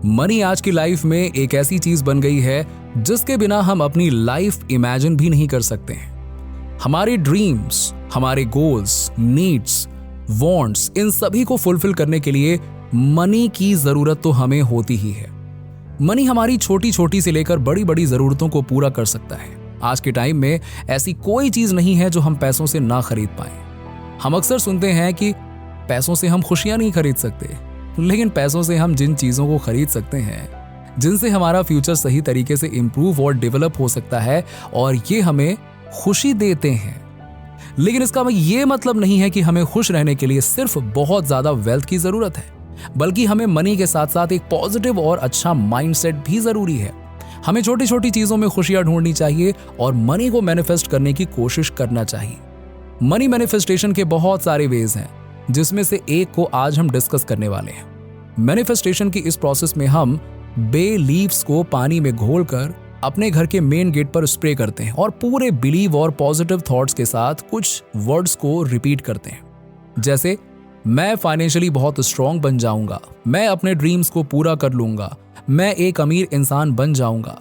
Money आज की life में एक ऐसी चीज बन गई है जिसके बिना हम अपनी लाइफ इमेजिन भी नहीं कर सकते हैं। हमारे ड्रीम्स, हमारे गोल्स, नीड्स, वांट्स, इन सभी को फुलफिल करने के लिए मनी की जरूरत तो हमें होती ही है। मनी हमारी छोटी छोटी से लेकर बड़ी बड़ी जरूरतों को पूरा कर सकता है। आज के टाइम में ऐसी कोई चीज नहीं है जो हम पैसों से ना खरीद पाए। हम अक्सर सुनते हैं कि पैसों से हम खुशियां नहीं खरीद सकते, लेकिन पैसों से हम जिन चीजों को खरीद सकते हैं जिनसे हमारा फ्यूचर सही तरीके से इंप्रूव और डेवलप हो सकता है और ये हमें खुशी देते हैं। लेकिन इसका ये मतलब नहीं है कि हमें खुश रहने के लिए सिर्फ बहुत ज्यादा वेल्थ की जरूरत है, बल्कि हमें मनी के साथ साथ एक पॉजिटिव और अच्छा माइंडसेट भी जरूरी है। हमें छोटी छोटी चीजों में खुशियां ढूंढनी चाहिए और मनी को मैनिफेस्ट करने की कोशिश करना चाहिए। मनी मैनिफेस्टेशन के बहुत सारे वेज हैं, जिसमें से एक को आज हम डिस्कस करने वाले हैं। मैनिफेस्टेशन की इस प्रोसेस में हम बे लीव्स को पानी में घोलकर अपने घर के मेन गेट पर स्प्रे करते हैं और पूरे बिलीव और पॉजिटिव थॉट्स के साथ कुछ वर्ड्स को रिपीट करते हैं, जैसे मैं फाइनेंशियली बहुत स्ट्रांग बन जाऊंगा, मैं अपने ड्रीम्स को पूरा कर लूंगा, मैं एक अमीर इंसान बन जाऊंगा।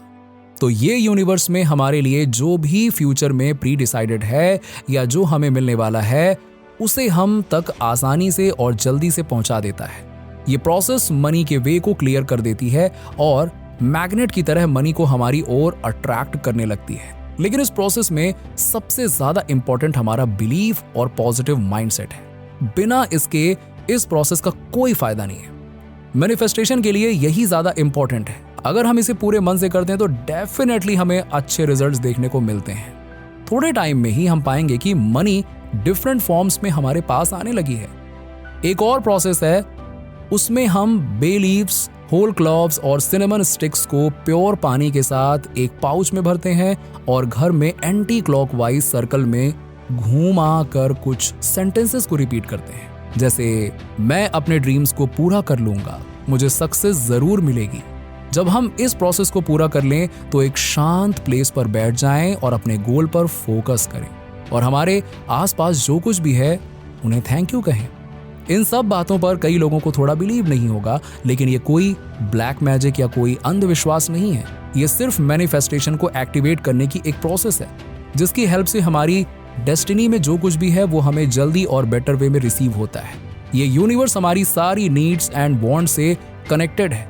तो ये यूनिवर्स में हमारे लिए जो भी फ्यूचर में प्री डिसाइडेड है या जो हमें मिलने वाला है उसे हम तक आसानी से और जल्दी से पहुंचा देता है। ये प्रोसेस मनी के वे को क्लियर कर देती है और मैग्नेट की तरह मनी को हमारी ओर अट्रैक्ट करने लगती है। लेकिन इस प्रोसेस में सबसे ज्यादा इंपॉर्टेंट हमारा बिलीफ और पॉजिटिव माइंडसेट है। बिना इसके इस प्रोसेस का कोई फायदा नहीं है। मैनिफेस्टेशन के लिए यही ज्यादा इंपॉर्टेंट है। अगर हम इसे पूरे मन से करते हैं तो डेफिनेटली हमें अच्छे रिजल्ट्स देखने को मिलते हैं। थोड़े टाइम में ही हम पाएंगे कि मनी डिफरेंट फॉर्म्स में हमारे पास आने लगी है। एक और प्रोसेस है, उसमें हम बे लीव्स, होल क्लॉव्स और सिनेमन स्टिक्स को प्योर पानी के साथ एक पाउच में भरते हैं और घर में एंटी क्लॉकवाइज सर्कल में घुमा कर कुछ सेंटेंसेस को रिपीट करते हैं, जैसे मैं अपने ड्रीम्स को पूरा कर लूंगा, मुझे सक्सेस जरूर मिलेगी। जब हम इस प्रोसेस को पूरा कर लें तो एक शांत प्लेस पर बैठ जाएं और अपने गोल पर फोकस करें और हमारे आसपास जो कुछ भी है उन्हें थैंक यू कहें। इन सब बातों पर कई लोगों को थोड़ा बिलीव नहीं होगा, लेकिन ये कोई ब्लैक मैजिक या कोई अंधविश्वास नहीं है। ये सिर्फ मैनिफेस्टेशन को एक्टिवेट करने की एक प्रोसेस है, जिसकी हेल्प से हमारी डेस्टिनी में जो कुछ भी है वो हमें जल्दी और बेटर वे में रिसीव होता है। ये यूनिवर्स हमारी सारी needs and want say connected है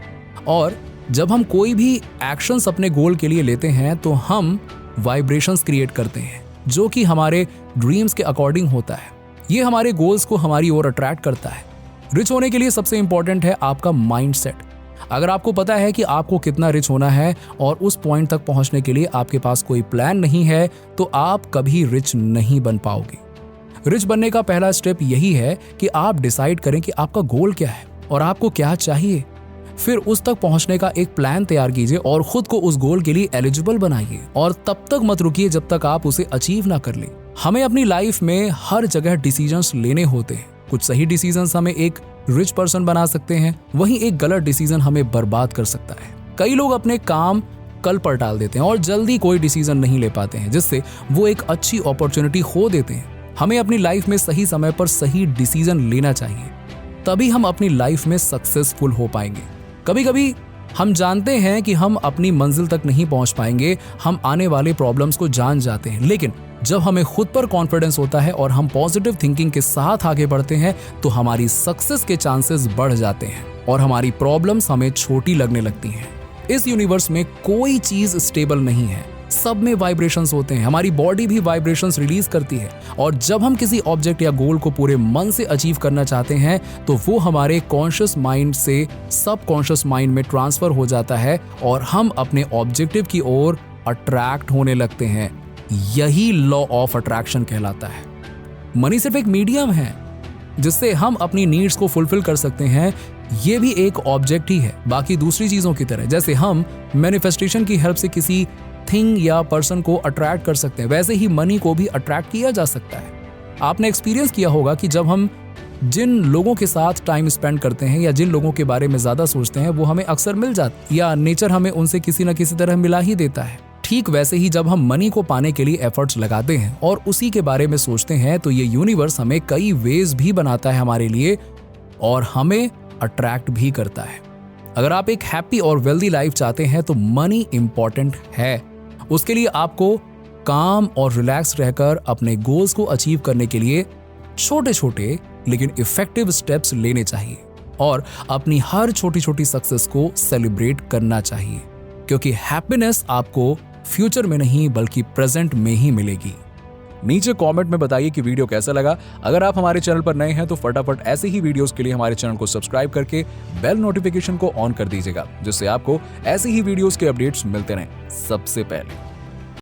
और जब हम कोई भी एक्शंस अपने गोल के लिए लेते हैं तो हम वाइब्रेशंस क्रिएट करते हैं जो कि हमारे ड्रीम्स के अकॉर्डिंग होता है। ये हमारे गोल्स को हमारी ओर अट्रैक्ट करता है। रिच होने के लिए सबसे इंपॉर्टेंट है आपका माइंडसेट। अगर आपको पता है कि आपको कितना रिच होना है और उस पॉइंट तक पहुंचने के लिए आपके पास कोई प्लान नहीं है तो आप कभी रिच नहीं बन पाओगे। रिच बनने का पहला स्टेप यही है कि आप डिसाइड करें कि आपका गोल क्या है और आपको क्या चाहिए। फिर उस तक पहुंचने का एक प्लान तैयार कीजिए और खुद को उस गोल के लिए एलिजिबल बनाइए और तब तक मत रुकिए जब तक आप उसे अचीव ना कर लें। हमें अपनी लाइफ में हर जगह डिसीजंस लेने होते हैं। कुछ सही डिसीजंस हमें एक रिच पर्सन बना सकते हैं, वहीं एक गलत डिसीजन हमें बर्बाद कर सकता है। कई लोग अपने काम कल पर टाल देते हैं और जल्दी कोई डिसीजन नहीं ले पाते हैं, जिससे वो एक अच्छी अपॉर्चुनिटी खो देते हैं। हमें अपनी लाइफ में सही समय पर सही डिसीजन लेना चाहिए, तभी हम अपनी लाइफ में सक्सेसफुल हो पाएंगे। कभी कभी हम जानते हैं कि हम अपनी मंजिल तक नहीं पहुंच पाएंगे, हम आने वाले प्रॉब्लम्स को जान जाते हैं, लेकिन जब हमें खुद पर कॉन्फिडेंस होता है और हम पॉजिटिव थिंकिंग के साथ आगे बढ़ते हैं तो हमारी सक्सेस के चांसेस बढ़ जाते हैं और हमारी प्रॉब्लम्स हमें छोटी लगने लगती हैं। इस यूनिवर्स में कोई चीज स्टेबल नहीं है, सब में वाइब्रेशंस होते हैं। हमारी बॉडी भी वाइब्रेशंस रिलीज करती है और जब हम किसी ऑब्जेक्ट या गोल को पूरे मन से अचीव करना चाहते हैं तो वो हमारे कॉन्शियस माइंड से सबकॉन्शियस माइंड में ट्रांसफर हो जाता है और हम अपने ऑब्जेक्टिव की ओर अट्रैक्ट होने लगते हैं। यही लॉ ऑफ अट्रैक्शन कहलाता है। मनी सिर्फ एक मीडियम है जिससे हम अपनी नीड्स को फुलफिल कर सकते हैं। ये भी एक ऑब्जेक्ट ही है, बाकी दूसरी चीजों की तरह। जैसे हम मैनिफेस्टेशन की हेल्प से किसी थिंग या पर्सन को अट्रैक्ट कर सकते हैं, वैसे ही मनी को भी अट्रैक्ट किया जा सकता है। आपने एक्सपीरियंस किया होगा कि जब हम जिन लोगों के साथ टाइम स्पेंड करते हैं या जिन लोगों के बारे में ज्यादा सोचते हैं वो हमें अक्सर मिल जाते या नेचर हमें उनसे किसी न किसी तरह मिला ही देता है। ठीक वैसे ही जब हम मनी को पाने के लिए एफर्ट्स लगाते हैं और उसी के बारे में सोचते हैं तो ये यूनिवर्स हमें कई वेज भी बनाता है हमारे लिए और हमें अट्रैक्ट भी करता है। अगर आप एक हैप्पी और वेल्दी लाइफ चाहते हैं तो मनी इंपॉर्टेंट है। उसके लिए आपको काम और रिलैक्स रहकर अपने गोल्स को अचीव करने के लिए छोटे छोटे लेकिन इफेक्टिव स्टेप्स लेने चाहिए और अपनी हर छोटी छोटी सक्सेस को सेलिब्रेट करना चाहिए, क्योंकि हैप्पीनेस आपको फ्यूचर में नहीं बल्कि प्रेजेंट में ही मिलेगी। नीचे कमेंट में बताइए कि वीडियो कैसा लगा। अगर आप हमारे चैनल पर नए हैं तो फटाफट ऐसे ही वीडियोस के लिए हमारे चैनल को सब्सक्राइब करके बेल नोटिफिकेशन को ऑन कर दीजिएगा, जिससे आपको ऐसे ही वीडियोस के अपडेट्स मिलते रहें सबसे पहले।